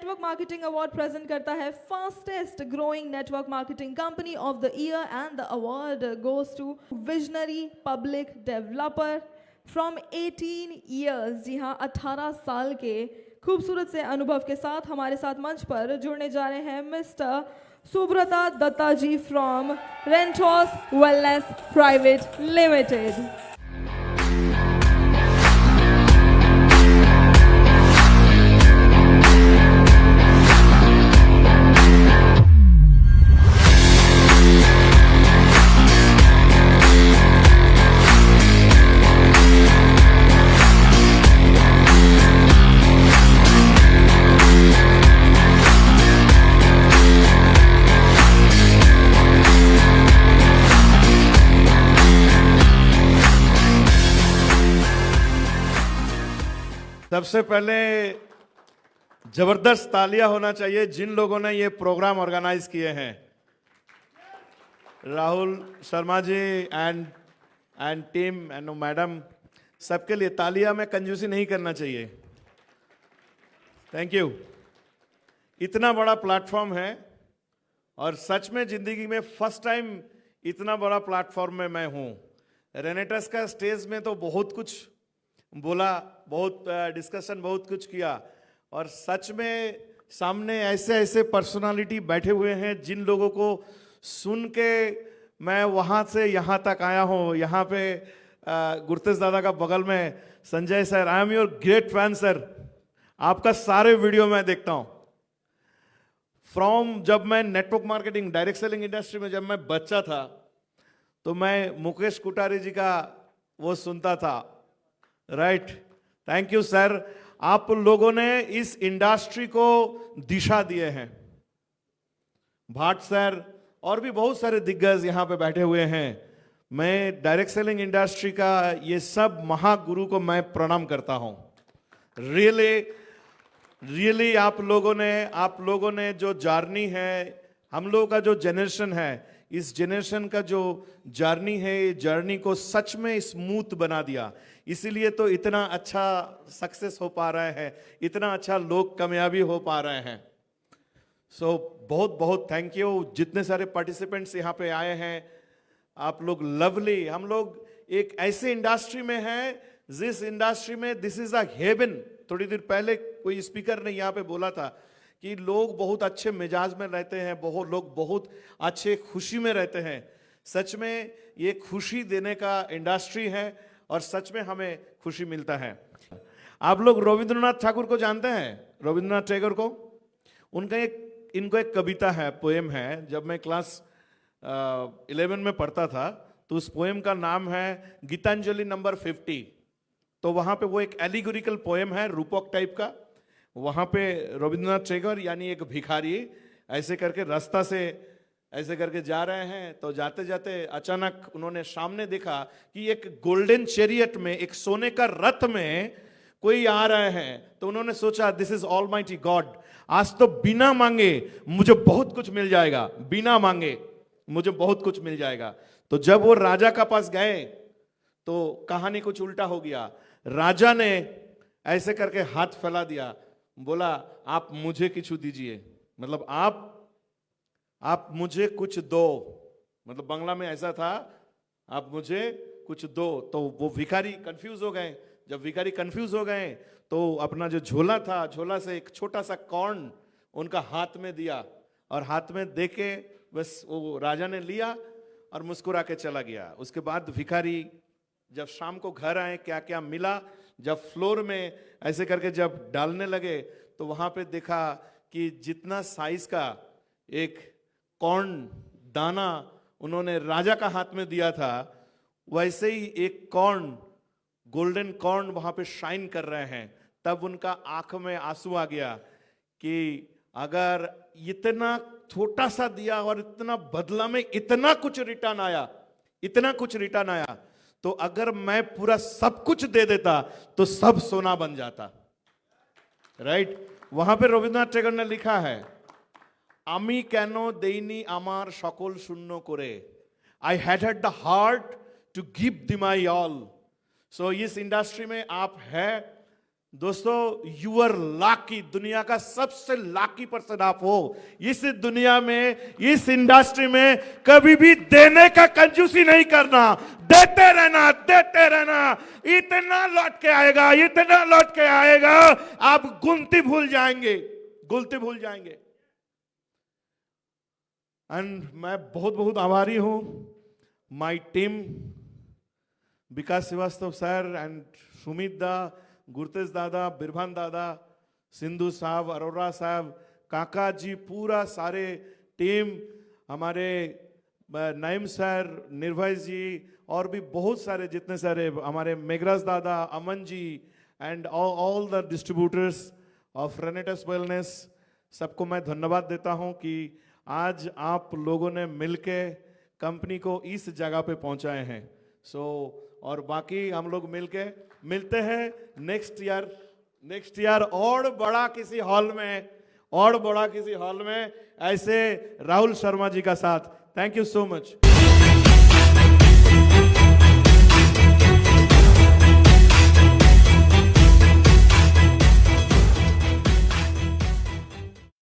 Network marketing award present करता है fastest growing network marketing company of the year and the award goes to visionary public developer from 18 years. जी हाँ, 18 साल के खूबसूरत से अनुभव के साथ हमारे साथ मंच पर जुड़ने जा रहे हैं mister Subrata Datta ji from Renatus wellness private limited. सबसे पहले जबरदस्त तालियां होना चाहिए जिन लोगों ने ये प्रोग्राम ऑर्गेनाइज किए हैं। Rahul Sharma ji and team and madam, सबके लिए तालियां में कंजूसी नहीं करना चाहिए। Thank you. इतना बड़ा प्लेटफॉर्म है और सच में जिंदगी में फर्स्ट टाइम इतना बड़ा प्लेटफॉर्म में मैं हूं। रेनेटस का स्टेज में तो बहुत कुछ बोला, बहुत डिस्कशन, बहुत कुछ किया, और सच में सामने ऐसे ऐसे पर्सनालिटी बैठे हुए हैं जिन लोगों को सुन के मैं वहाँ से यहाँ तक आया हूँ। यहाँ पे गुरतेज दादा का बगल में Sanjay sir, I am your great fan sir. आपका सारे वीडियो मैं देखता हूँ। फ्रॉम जब मैं network marketing direct selling industry में जब मैं बच्चा था तो मैं मुकेश कुटारी जी का वो सुनता था। Right, thank you sir. आप लोगों ने इस इंडस्ट्री को दिशा दिए हैं। भाट सर और भी बहुत सारे दिग्गज यहां पे बैठे हुए हैं। मैं डायरेक्ट सेलिंग इंडस्ट्री का ये सब महागुरु को मैं प्रणाम करता हूं। रियली आप लोगों ने जो जर्नी है, हम लोगों का जो जनरेशन है, इस जनरेशन का जो जर्नी है, ये जर्नी को सच में स्मूथ बना दिया। इसीलिए तो इतना अच्छा सक्सेस हो पा रहे हैं, इतना अच्छा लोग कामयाबी हो पा रहे हैं। सो बहुत बहुत थैंक यू। जितने सारे पार्टिसिपेंट्स यहाँ पे आए हैं, आप लोग लवली। हम लोग एक ऐसे इंडस्ट्री में हैं जिस इंडस्ट्री में दिस इज अ हेवन। थोड़ी देर पहले कोई स्पीकर ने यहाँ पे बोला था कि लोग बहुत अच्छे मिजाज में रहते हैं, बहुत लोग बहुत अच्छे खुशी में रहते हैं। सच में ये खुशी देने का इंडस्ट्री है और सच में हमें खुशी मिलता है। आप लोग रविंद्रनाथ ठाकुर को जानते हैं? रविंद्रनाथ टैगोर को? इनको एक कविता है, पोएम है। जब मैं क्लास 11 में पढ़ता था तो उस पोएम का नाम है गीतांजलि नंबर 50। तो वहां पे वो एक एलिगोरिकल पोएम है, रूपक टाइप का। वहां पे रविंद्रनाथ टैगोर यानी एक भिखारी ऐसे करके रास्ता से ऐसे करके जा रहे हैं। तो जाते जाते अचानक उन्होंने सामने देखा कि एक गोल्डन चैरियट में, एक सोने का रथ में कोई आ रहे हैं। तो उन्होंने सोचा दिस इज ऑलमाइटी गॉड, आज तो बिना मांगे मुझे बहुत कुछ मिल जाएगा, बिना मांगे मुझे बहुत कुछ मिल जाएगा। तो जब वो राजा का पास गए तो कहानी कुछ उल्टा हो गया। राजा ने ऐसे करके हाथ फैला दिया, बोला आप मुझे कुछ दीजिए, मतलब आप मुझे कुछ दो। मतलब बांग्ला में ऐसा था, आप मुझे कुछ दो। तो वो भिखारी कंफ्यूज हो गए। जब भिखारी कंफ्यूज हो गए तो अपना जो झोला था, झोला से एक छोटा सा कॉर्न उनका हाथ में दिया, और हाथ में देके बस वो राजा ने लिया और मुस्कुरा के चला गया। उसके बाद भिखारी जब शाम को घर आए, क्या क्या मिला, जब फ्लोर में ऐसे करके जब डालने लगे तो वहां पे देखा कि जितना साइज का एक कॉर्न दाना उन्होंने राजा का हाथ में दिया था, वैसे ही एक कॉर्न, गोल्डन कॉर्न वहां पे शाइन कर रहे हैं। तब उनका आंख में आंसू आ गया कि अगर इतना छोटा सा दिया और इतना बदला में इतना कुछ रिटर्न आया, इतना कुछ रिटर्न आया, तो अगर मैं पूरा सब कुछ दे देता तो सब सोना बन जाता। राइट, वहां पे रविन्द्रनाथ टैगोर ने लिखा है, आमी केनो देइनी आमार सकल शून्य करे, I had the heart to give the my all. So इस इंडस्ट्री में आप हैं, दोस्तों, यू आर लाकी, दुनिया का सबसे लाकी पर्सन आप हो। इस दुनिया में, इस इंडस्ट्री में कभी भी देने का कंजूसी नहीं करना, देते रहना, देते रहना। इतना लौट के आएगा, इतना लौट के आएगा, आप गुनती भूल जाएंगे, गुनती भूल जाएंगे। एंड मैं बहुत बहुत आभारी हूं my team, Vikas Srivastava sir and Sumit दा, गुरतेज दादा, बिरभान दादा, सिंधु साहब, अरोरा साहब, काका जी, पूरा सारे टीम, हमारे नईम सर, निर्भय जी, और भी बहुत सारे, जितने सारे हमारे Meghraj dada, Aman ji, and all the distributors of Renatus wellness, सबको मैं धन्यवाद देता हूं कि आज आप लोगों ने मिलके कंपनी को इस जगह पे पहुंचाए हैं। और बाकी हम लोग मिलके मिलते हैं नेक्स्ट ईयर और बड़ा किसी हॉल में, और बड़ा किसी हॉल में, ऐसे राहुल शर्मा जी का साथ। Thank you so much.